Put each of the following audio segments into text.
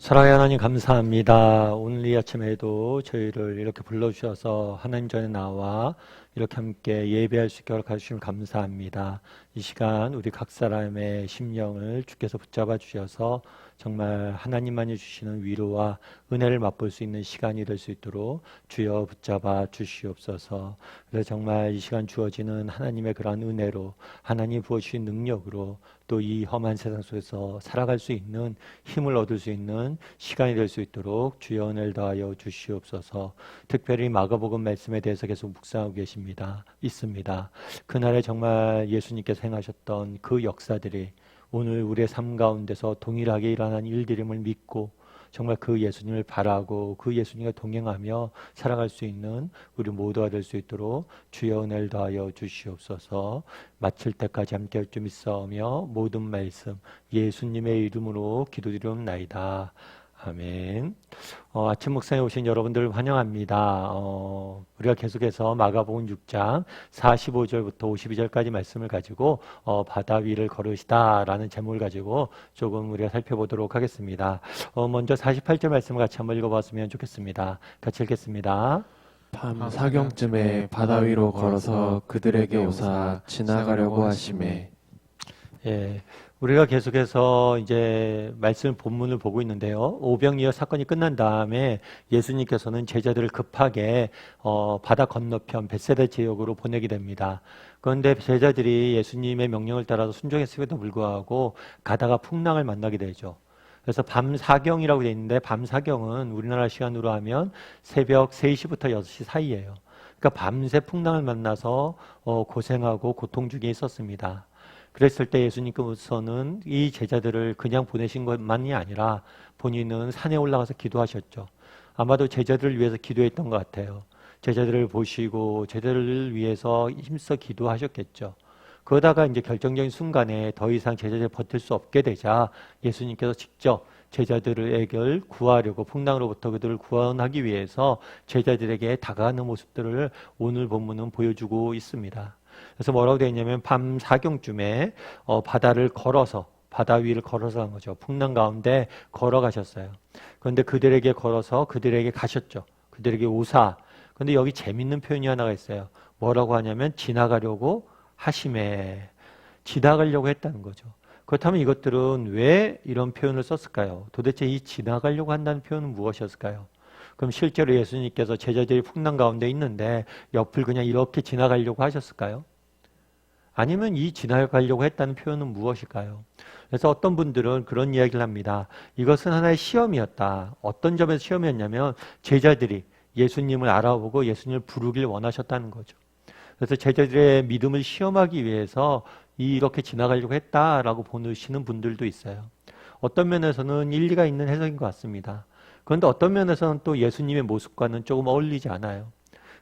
사랑의 하나님 감사합니다. 오늘 이 아침에도 저희를 이렇게 불러주셔서 하나님 전에 나와 이렇게 함께 예배할 수 있게 허락하시면 감사합니다. 이 시간 우리 각 사람의 심령을 주께서 붙잡아 주셔서 정말 하나님만이 주시는 위로와 은혜를 맛볼 수 있는 시간이 될 수 있도록 주여 붙잡아 주시옵소서. 그래서 정말 이 시간 주어지는 하나님의 그러한 은혜로 하나님 부어주신 능력으로 또 이 험한 세상 속에서 살아갈 수 있는 힘을 얻을 수 있는 시간이 될 수 있도록 주여 은혜를 더하여 주시옵소서. 특별히 마가복음 말씀에 대해서 계속 묵상하고 있습니다. 그날에 정말 예수님께서 행하셨던 그 역사들이 오늘 우리의 삶 가운데서 동일하게 일어난 일들임을 믿고 정말 그 예수님을 바라고 그 예수님과 동행하며 살아갈 수 있는 우리 모두가 될 수 있도록 주여 은혜를 더하여 주시옵소서. 마칠 때까지 함께 할 줄 믿사오며 모든 말씀 예수님의 이름으로 기도드리옵나이다. 아멘. 아침 묵상에 오신 여러분들 환영합니다. 우리가 계속해서 마가복음 6장 45절부터 52절까지 말씀을 가지고 바다 위를 걸으시다라는 제목을 가지고 조금 우리가 살펴보도록 하겠습니다. 먼저 48절 말씀을 같이 한번 읽어봤으면 좋겠습니다. 같이 읽겠습니다. 밤 사경쯤에 바다 위로 걸어서 그들에게 오사 지나가려고 하시매. 예, 우리가 계속해서 이제 말씀 본문을 보고 있는데요. 오병이어 사건이 끝난 다음에 예수님께서는 제자들을 급하게 바다 건너편 벳세다 지역으로 보내게 됩니다. 그런데 제자들이 예수님의 명령을 따라서 순종했음에도 불구하고 가다가 풍랑을 만나게 되죠. 그래서 밤사경이라고 되어 있는데 밤사경은 우리나라 시간으로 하면 새벽 3시부터 6시 사이예요. 그러니까 밤새 풍랑을 만나서 고생하고 고통 중에 있었습니다. 그랬을 때 예수님께서는 이 제자들을 그냥 보내신 것만이 아니라 본인은 산에 올라가서 기도하셨죠. 아마도 제자들을 위해서 기도했던 것 같아요. 제자들을 보시고 제자들을 위해서 힘써 기도하셨겠죠. 그러다가 이제 결정적인 순간에 더 이상 제자들이 버틸 수 없게 되자 예수님께서 직접 제자들에게 구하려고 풍랑으로부터 그들을 구원하기 위해서 제자들에게 다가가는 모습들을 오늘 본문은 보여주고 있습니다. 그래서 뭐라고 되어 있냐면 밤 사경쯤에 바다 위를 걸어서 간 거죠. 풍랑 가운데 걸어가셨어요. 그런데 그들에게 걸어서 그들에게 가셨죠. 그들에게 오사. 그런데 여기 재밌는 표현이 하나가 있어요. 뭐라고 하냐면 지나가려고 하심에. 지나가려고 했다는 거죠. 그렇다면 이것들은 왜 이런 표현을 썼을까요? 도대체 이 지나가려고 한다는 표현은 무엇이었을까요? 그럼 실제로 예수님께서 제자들이 풍랑 가운데 있는데 옆을 그냥 이렇게 지나가려고 하셨을까요? 아니면 이 지나가려고 했다는 표현은 무엇일까요? 그래서 어떤 분들은 그런 이야기를 합니다. 이것은 하나의 시험이었다. 어떤 점에서 시험이었냐면 제자들이 예수님을 알아보고 예수님을 부르길 원하셨다는 거죠. 그래서 제자들의 믿음을 시험하기 위해서 이렇게 지나가려고 했다라고 보시는 분들도 있어요. 어떤 면에서는 일리가 있는 해석인 것 같습니다. 그런데 어떤 면에서는 또 예수님의 모습과는 조금 어울리지 않아요.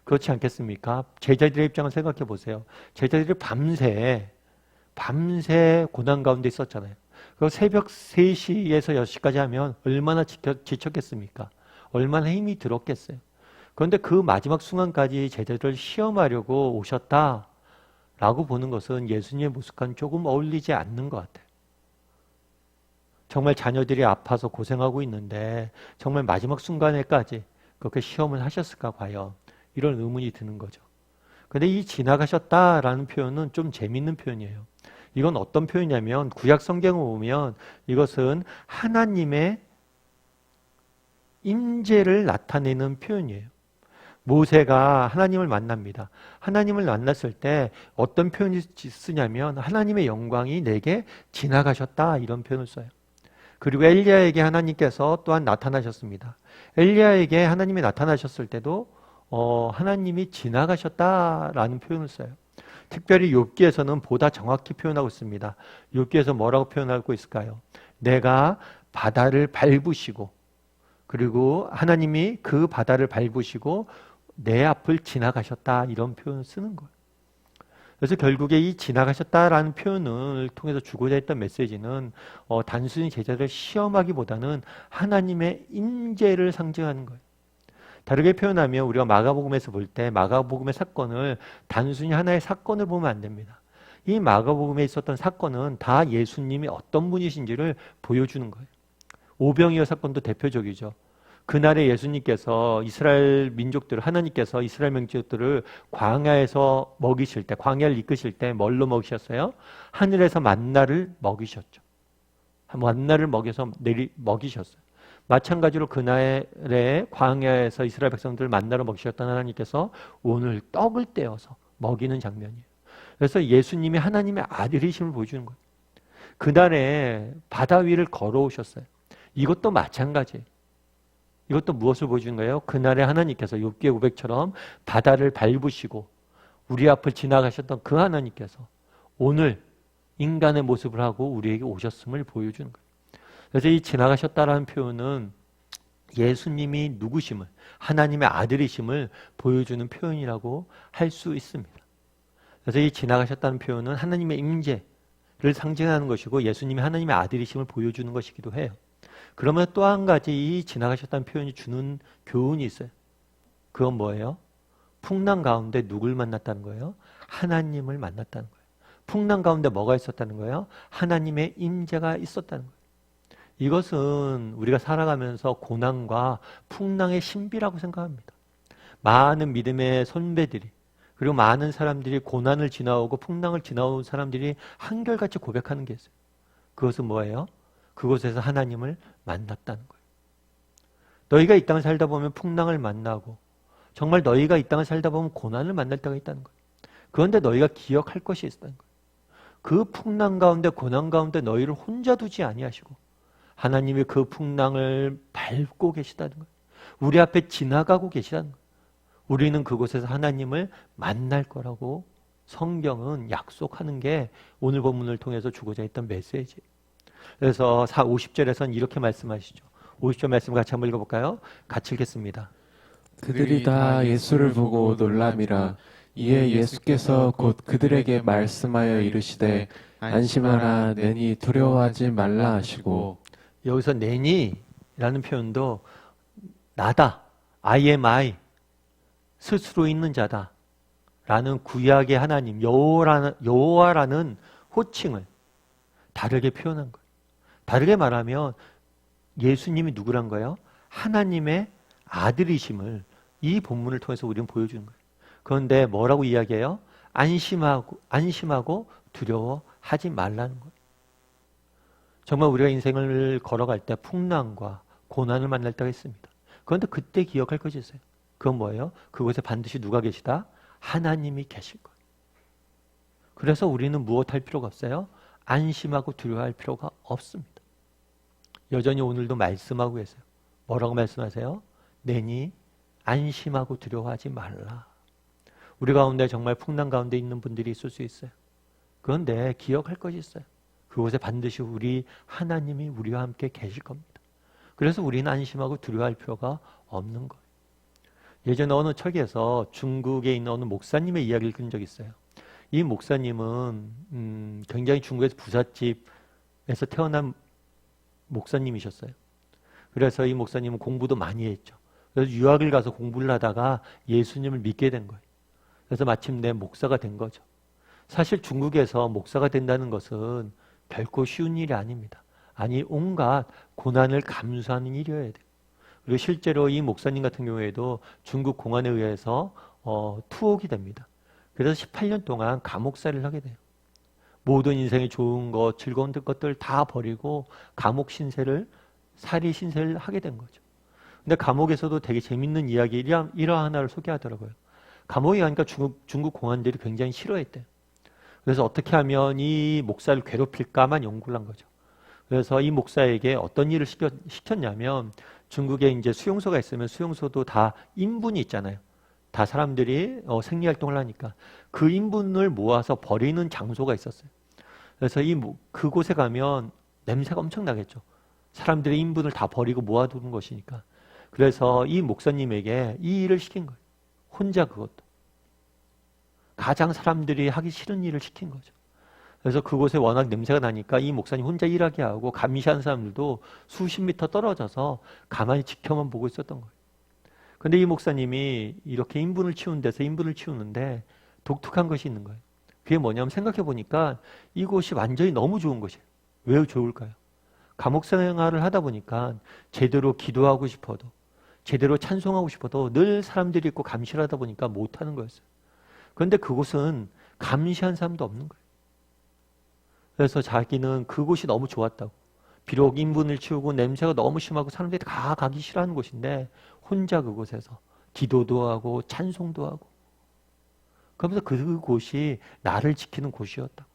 그렇지 않겠습니까? 제자들의 입장을 생각해 보세요. 제자들이 밤새 고난 가운데 있었잖아요. 그 새벽 3시에서 6시까지 하면 얼마나 지쳤겠습니까? 얼마나 힘이 들었겠어요. 그런데 그 마지막 순간까지 제자들을 시험하려고 오셨다라고 보는 것은 예수님의 모습과는 조금 어울리지 않는 것 같아요. 정말 자녀들이 아파서 고생하고 있는데 정말 마지막 순간에까지 그렇게 시험을 하셨을까 과연 이런 의문이 드는 거죠. 근데 이 지나가셨다라는 표현은 좀 재밌는 표현이에요. 이건 어떤 표현이냐면 구약 성경을 보면 이것은 하나님의 임재를 나타내는 표현이에요. 모세가 하나님을 만납니다. 하나님을 만났을 때 어떤 표현을 쓰냐면 하나님의 영광이 내게 지나가셨다 이런 표현을 써요. 그리고 엘리야에게 하나님께서 또한 나타나셨습니다. 엘리야에게 하나님이 나타나셨을 때도 하나님이 지나가셨다라는 표현을 써요. 특별히 욥기에서는 보다 정확히 표현하고 있습니다. 욥기에서 뭐라고 표현하고 있을까요? 내가 바다를 밟으시고 그리고 하나님이 그 바다를 밟으시고 내 앞을 지나가셨다 이런 표현을 쓰는 거예요. 그래서 결국에 이 지나가셨다라는 표현을 통해서 주고자 했던 메시지는 단순히 제자들을 시험하기보다는 하나님의 임재를 상징하는 거예요. 다르게 표현하면 우리가 마가복음에서 볼 때 마가복음의 사건을 단순히 하나의 사건을 보면 안 됩니다. 이 마가복음에 있었던 사건은 다 예수님이 어떤 분이신지를 보여주는 거예요. 오병이어 사건도 대표적이죠. 그날에 예수님께서 이스라엘 민족들을, 하나님께서 이스라엘 민족들을 광야에서 먹이실 때, 광야를 이끄실 때 뭘로 먹이셨어요? 하늘에서 만나를 먹이셨죠. 만나를 먹여서 먹이셨어요. 마찬가지로 그날에 광야에서 이스라엘 백성들을 만나로 먹이셨던 하나님께서 오늘 떡을 떼어서 먹이는 장면이에요. 그래서 예수님이 하나님의 아들이심을 보여주는 거예요. 그날에 바다 위를 걸어오셨어요. 이것도 마찬가지예요. 이것도 무엇을 보여주는 거예요? 그날에 하나님께서 욥기의 고백처럼 바다를 밟으시고 우리 앞을 지나가셨던 그 하나님께서 오늘 인간의 모습을 하고 우리에게 오셨음을 보여주는 거예요. 그래서 이 지나가셨다라는 표현은 예수님이 누구심을, 하나님의 아들이심을 보여주는 표현이라고 할 수 있습니다. 그래서 이 지나가셨다는 표현은 하나님의 임재를 상징하는 것이고 예수님이 하나님의 아들이심을 보여주는 것이기도 해요. 그러면 또 한 가지 이 지나가셨다는 표현이 주는 교훈이 있어요. 그건 뭐예요? 풍랑 가운데 누굴 만났다는 거예요? 하나님을 만났다는 거예요. 풍랑 가운데 뭐가 있었다는 거예요? 하나님의 임재가 있었다는 거예요. 이것은 우리가 살아가면서 고난과 풍랑의 신비라고 생각합니다. 많은 믿음의 선배들이 그리고 많은 사람들이 고난을 지나오고 풍랑을 지나온 사람들이 한결같이 고백하는 게 있어요. 그것은 뭐예요? 그곳에서 하나님을 만났다는 거예요. 너희가 이 땅을 살다 보면 풍랑을 만나고 정말 너희가 이 땅을 살다 보면 고난을 만날 때가 있다는 거예요. 그런데 너희가 기억할 것이 있다는 거예요. 그 풍랑 가운데 고난 가운데 너희를 혼자 두지 아니하시고 하나님이 그 풍랑을 밟고 계시다는 거예요. 우리 앞에 지나가고 계시다는 거예요. 우리는 그곳에서 하나님을 만날 거라고 성경은 약속하는 게 오늘 본문을 통해서 주고자 했던 메시지예요. 그래서 50절에서는 이렇게 말씀하시죠. 50절 말씀 같이 한번 읽어볼까요? 같이 읽겠습니다. 그들이 다 예수를 보고 놀람이라. 이에 예수께서 곧 그들에게 말씀하여 이르시되 안심하라, 내니 두려워하지 말라 하시고. 여기서 내니라는 표현도 나다, I am I, 스스로 있는 자다 라는 구약의 하나님 여호와라는 호칭을 다르게 표현한 거예요. 다르게 말하면 예수님이 누구란 거예요? 하나님의 아들이심을 이 본문을 통해서 우리는 보여주는 거예요. 그런데 뭐라고 이야기해요? 안심하고 두려워하지 말라는 거예요. 정말 우리가 인생을 걸어갈 때 풍랑과 고난을 만날 때가 있습니다. 그런데 그때 기억할 것이 있어요. 그건 뭐예요? 그곳에 반드시 누가 계시다? 하나님이 계실 거예요. 그래서 우리는 무엇할 필요가 없어요? 안심하고 두려워할 필요가 없습니다. 여전히 오늘도 말씀하고 계세요. 뭐라고 말씀하세요? 내니 안심하고 두려워하지 말라. 우리 가운데 정말 풍랑 가운데 있는 분들이 있을 수 있어요. 그런데 기억할 것이 있어요. 그곳에 반드시 우리 하나님이 우리와 함께 계실 겁니다. 그래서 우리는 안심하고 두려워할 필요가 없는 거예요. 예전에 어느 책에서 중국에 있는 어느 목사님의 이야기를 들은 적이 있어요. 이 목사님은 굉장히 중국에서 부잣집에서 태어난 목사님이셨어요. 그래서 이 목사님은 공부도 많이 했죠. 그래서 유학을 가서 공부를 하다가 예수님을 믿게 된 거예요. 그래서 마침내 목사가 된 거죠. 사실 중국에서 목사가 된다는 것은 결코 쉬운 일이 아닙니다. 아니, 온갖 고난을 감수하는 일이어야 돼요. 그리고 실제로 이 목사님 같은 경우에도 중국 공안에 의해서 투옥이 됩니다. 그래서 18년 동안 감옥살이를 하게 돼요. 모든 인생의 좋은 것, 즐거운 것들 다 버리고 감옥 신세를, 사리 신세를 하게 된 거죠. 근데 감옥에서도 되게 재밌는 이야기 일화 하나를 소개하더라고요. 감옥에 가니까 중국 공안들이 굉장히 싫어했대요. 그래서 어떻게 하면 이 목사를 괴롭힐까만 연구를 한 거죠. 그래서 이 목사에게 어떤 일을 시켰냐면 중국에 이제 수용소가 있으면 수용소도 다 인분이 있잖아요. 다 사람들이 생리활동을 하니까 그 인분을 모아서 버리는 장소가 있었어요. 그래서 그곳에 가면 냄새가 엄청 나겠죠. 사람들의 인분을 다 버리고 모아두는 것이니까. 그래서 이 목사님에게 이 일을 시킨 거예요. 혼자 그것도. 가장 사람들이 하기 싫은 일을 시킨 거죠. 그래서 그곳에 워낙 냄새가 나니까 이 목사님 혼자 일하게 하고 감시하는 사람들도 수십 미터 떨어져서 가만히 지켜만 보고 있었던 거예요. 근데 이 목사님이 이렇게 인분을 치우는 데서 인분을 치우는데 독특한 것이 있는 거예요. 그게 뭐냐면 생각해 보니까 이곳이 완전히 너무 좋은 것이에요. 왜 좋을까요? 감옥 생활을 하다 보니까 제대로 기도하고 싶어도 제대로 찬송하고 싶어도 늘 사람들이 있고 감시를 하다 보니까 못하는 거였어요. 그런데 그곳은 감시한 사람도 없는 거예요. 그래서 자기는 그곳이 너무 좋았다고. 비록 인분을 치우고 냄새가 너무 심하고 사람들이 다 가기 싫어하는 곳인데 혼자 그곳에서 기도도 하고 찬송도 하고 그러면서 그곳이 나를 지키는 곳이었다고.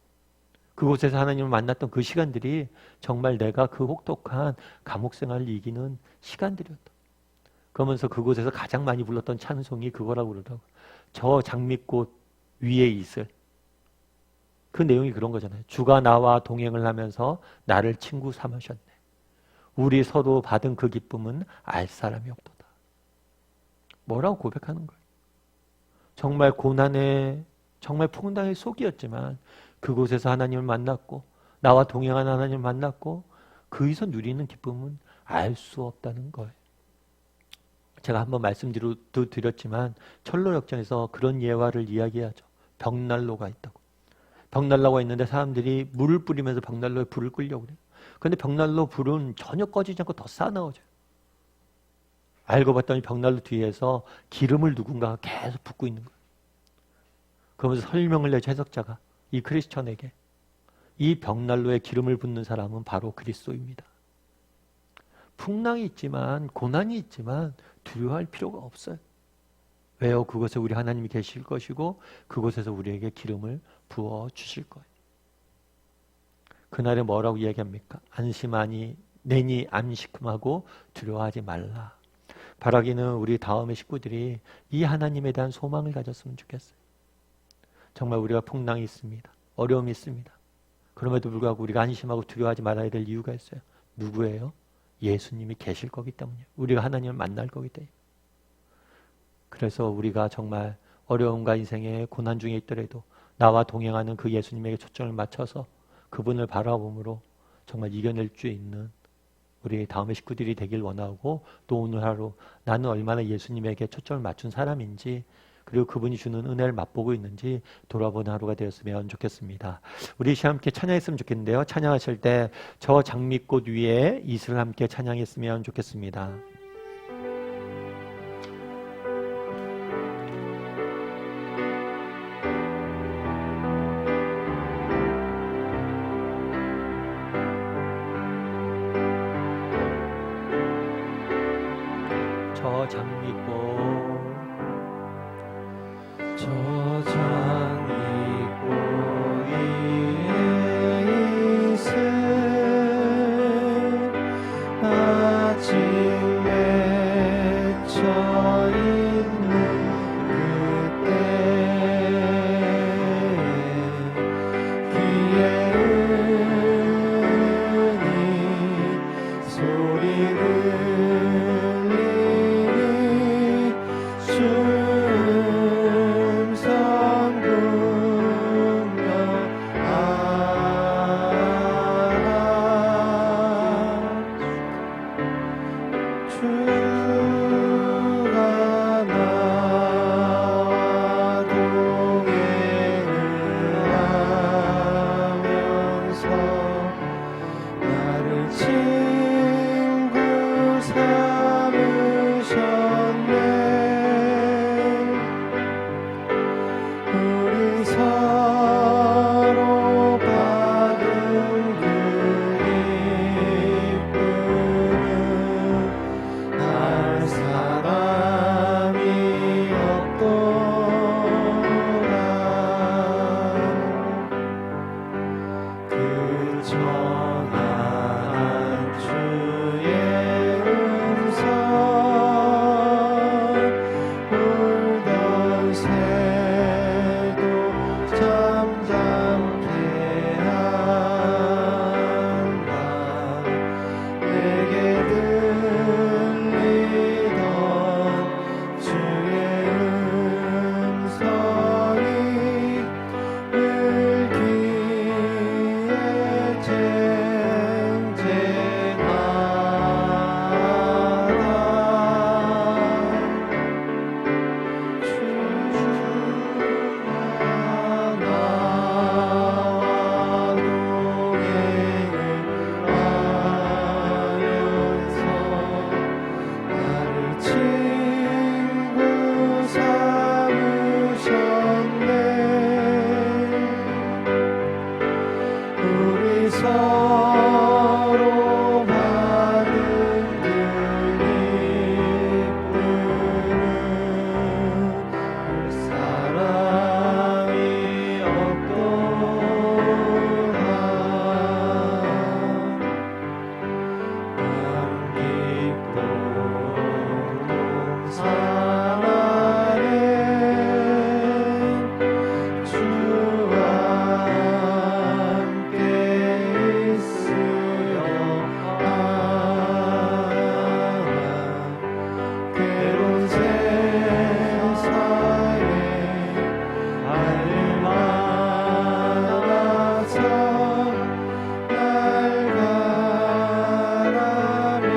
그곳에서 하나님을 만났던 그 시간들이 정말 내가 그 혹독한 감옥 생활을 이기는 시간들이었다. 그러면서 그곳에서 가장 많이 불렀던 찬송이 그거라고 그러더라고요. 저 장미꽃 위에 있을. 그 내용이 그런 거잖아요. 주가 나와 동행을 하면서 나를 친구 삼으셨네. 우리 서로 받은 그 기쁨은 알 사람이 없도다. 뭐라고 고백하는 거예요? 정말 고난의 정말 풍랑의 속이었지만 그곳에서 하나님을 만났고 나와 동행하는 하나님을 만났고 거기서 누리는 기쁨은 알 수 없다는 거예요. 제가 한번 말씀드렸지만 철로역정에서 그런 예화를 이야기하죠. 벽난로가 있다고. 벽난로가 있는데 사람들이 물을 뿌리면서 벽난로에 불을 끌려고 그래요. 그런데 벽난로 불은 전혀 꺼지지 않고 더 쌓아나오죠. 알고 봤더니 벽난로 뒤에서 기름을 누군가가 계속 붓고 있는 거예요. 그러면서 설명을 내죠, 해석자가. 이 크리스천에게. 이 벽난로에 기름을 붓는 사람은 바로 그리스도입니다. 풍랑이 있지만 고난이 있지만 두려워할 필요가 없어요. 왜요? 그곳에 우리 하나님이 계실 것이고 그곳에서 우리에게 기름을 부어 주실 거예요. 그날에 뭐라고 이야기합니까? 안심하니 내니 안시큼하고 두려워하지 말라. 바라기는 우리 다음의 식구들이 이 하나님에 대한 소망을 가졌으면 좋겠어요. 정말 우리가 풍랑이 있습니다. 어려움이 있습니다. 그럼에도 불구하고 우리가 안심하고 두려워하지 말아야 될 이유가 있어요. 누구예요? 예수님이 계실 거기 때문이에요. 우리가 하나님을 만날 거기 때문에. 그래서 우리가 정말 어려움과 인생의 고난 중에 있더라도 나와 동행하는 그 예수님에게 초점을 맞춰서 그분을 바라봄으로 정말 이겨낼 수 있는 우리 다음의 식구들이 되길 원하고 또 오늘 하루 나는 얼마나 예수님에게 초점을 맞춘 사람인지 그리고 그분이 주는 은혜를 맛보고 있는지 돌아보는 하루가 되었으면 좋겠습니다. 우리 시간 함께 찬양했으면 좋겠는데요. 찬양하실 때 저 장미꽃 위에 이슬 함께 찬양했으면 좋겠습니다. 저 장미꽃 저 장미꽃 위에 있을 아직 맺혀 있는 그때 귀에 은이 소리 들리니 춤성군며 주가 나와 동행을 하면서 나를 친구 삼으셨네. 우리 서로 받은 그 기쁨은 알 사람이 없도다. 그 청한 주의 음성 울던 새도 잠잠케 한다. 내게 들리던 주의 음성이 늘 귀에 서로 받은 그 기쁨은 사람이 없도다. 기쁨 동산 안에 주와 함께 있으려 괴로운 세상에 알마나서 날 가라며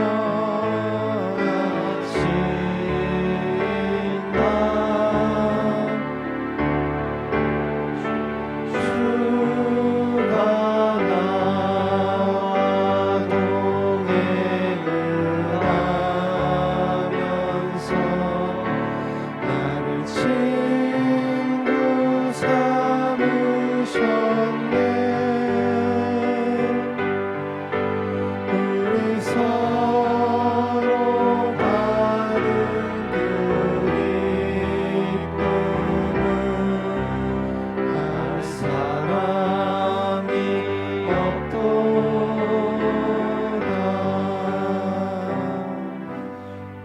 하신다. 주가 나와 동행하면서 나를 친구 삼으셨네. 우리 서로 받은 그 기쁨은 할 사람이 없도다.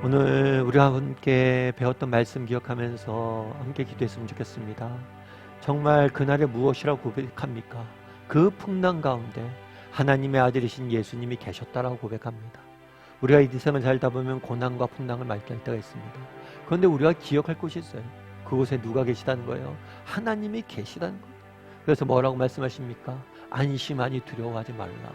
오늘 우리와 함께 배웠던 말씀 기억하면서 함께 기도했으면 좋겠습니다. 정말 그날에 무엇이라고 고백합니까? 그 풍랑 가운데 하나님의 아들이신 예수님이 계셨다라고 고백합니다. 우리가 이 세상을 살다 보면 고난과 풍랑을 맞게 할 때가 있습니다. 그런데 우리가 기억할 곳이 있어요. 그곳에 누가 계시다는 거예요? 하나님이 계시다는 거예요. 그래서 뭐라고 말씀하십니까? 안심하니 두려워하지 말라.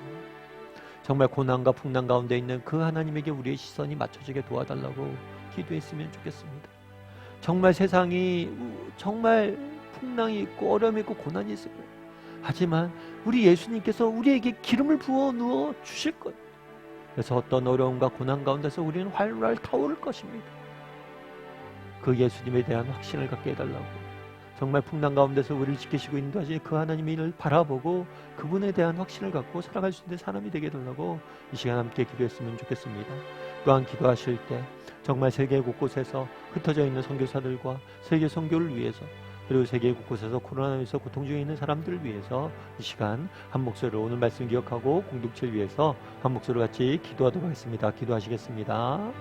정말 고난과 풍랑 가운데 있는 그 하나님에게 우리의 시선이 맞춰지게 도와달라고 기도했으면 좋겠습니다. 정말 세상이 정말 풍랑이 있고 어려움이 있고 고난이 있을 거예요. 하지만 우리 예수님께서 우리에게 기름을 부어 누워 주실 거예요. 그래서 어떤 어려움과 고난 가운데서 우리는 활활 타오를 것입니다. 그 예수님에 대한 확신을 갖게 해달라고, 정말 풍랑 가운데서 우리를 지키시고 인도하시는 그 하나님을 바라보고 그분에 대한 확신을 갖고 살아갈 수 있는 사람이 되게 해달라고 이 시간 함께 기도했으면 좋겠습니다. 또한 기도하실 때 정말 세계 곳곳에서 흩어져 있는 선교사들과 세계 선교를 위해서, 그리고 세계 곳곳에서 코로나에서 고통 중에 있는 사람들을 위해서 이 시간 한 목소리로 오늘 말씀 기억하고 공동체를 위해서 한 목소리로 같이 기도하도록 하겠습니다. 기도하시겠습니다.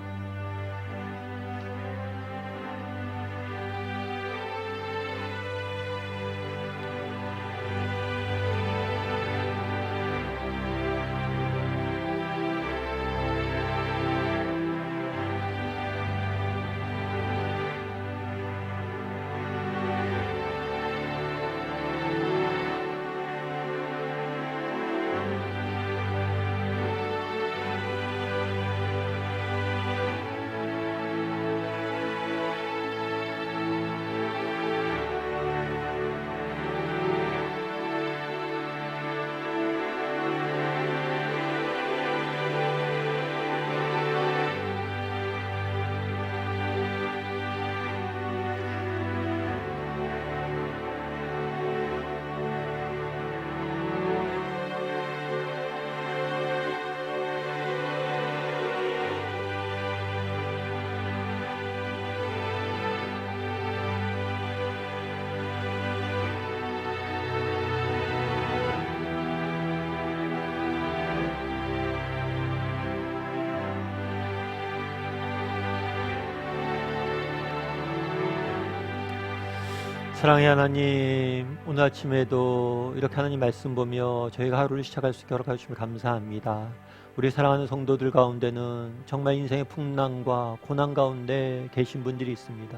사랑의 하나님, 오늘 아침에도 이렇게 하나님 말씀 보며 저희가 하루를 시작할 수 있게 허락해 주시면 감사합니다. 우리 사랑하는 성도들 가운데는 정말 인생의 풍랑과 고난 가운데 계신 분들이 있습니다.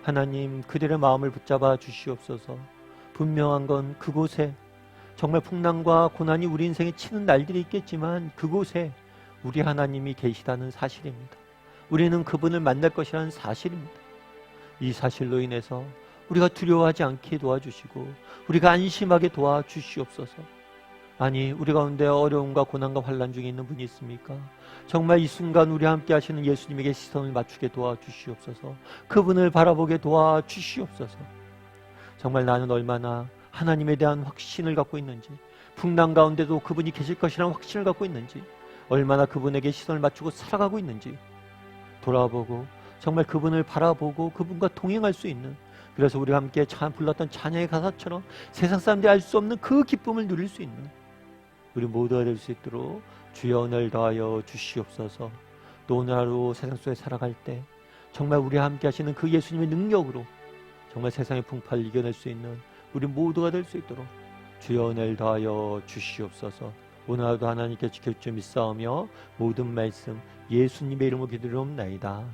하나님, 그들의 마음을 붙잡아 주시옵소서. 분명한 건 그곳에 정말 풍랑과 고난이 우리 인생에 치는 날들이 있겠지만 그곳에 우리 하나님이 계시다는 사실입니다. 우리는 그분을 만날 것이라는 사실입니다. 이 사실로 인해서 우리가 두려워하지 않게 도와주시고 우리가 안심하게 도와주시옵소서. 아니, 우리 가운데 어려움과 고난과 환난 중에 있는 분이 있습니까? 정말 이 순간 우리 함께 하시는 예수님에게 시선을 맞추게 도와주시옵소서. 그분을 바라보게 도와주시옵소서. 정말 나는 얼마나 하나님에 대한 확신을 갖고 있는지, 풍랑 가운데도 그분이 계실 것이라는 확신을 갖고 있는지, 얼마나 그분에게 시선을 맞추고 살아가고 있는지 돌아보고 정말 그분을 바라보고 그분과 동행할 수 있는, 그래서 우리가 함께 불렀던 찬양의 가사처럼 세상 사람들이 알 수 없는 그 기쁨을 누릴 수 있는 우리 모두가 될 수 있도록 주여 은혜를 더하여 주시옵소서. 또 오늘 하루 세상 속에 살아갈 때 정말 우리와 함께 하시는 그 예수님의 능력으로 정말 세상의 풍파를 이겨낼 수 있는 우리 모두가 될 수 있도록 주여 은혜를 더하여 주시옵소서. 오늘 하루도 하나님께 지킬 줄 믿사오며 모든 말씀 예수님의 이름으로 기도드리옵나이다.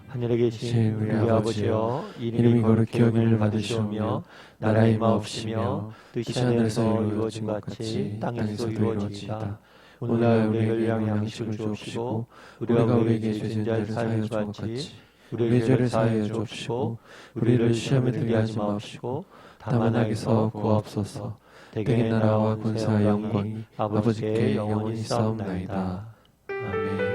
하늘에 계신 우리 아버지여, 이름이 거룩히 여김을 받으시오며 나라의 임하옵시며 뜻이 하늘에서 이루어진 것 같이 땅에서도 이루어지이다. 오늘날 우리에게 위한 양식을 주옵시고 우리가 우리에게 죄진 자를 사하여 준 것 같이 우리의 죄를 사하여 주옵시고 우리를 시험에 들게 하지 마옵시고 다만 악에서 구하옵소서. 대개 나라와 권세와 영광이 아버지께 영원히 싸움나이다. 아멘.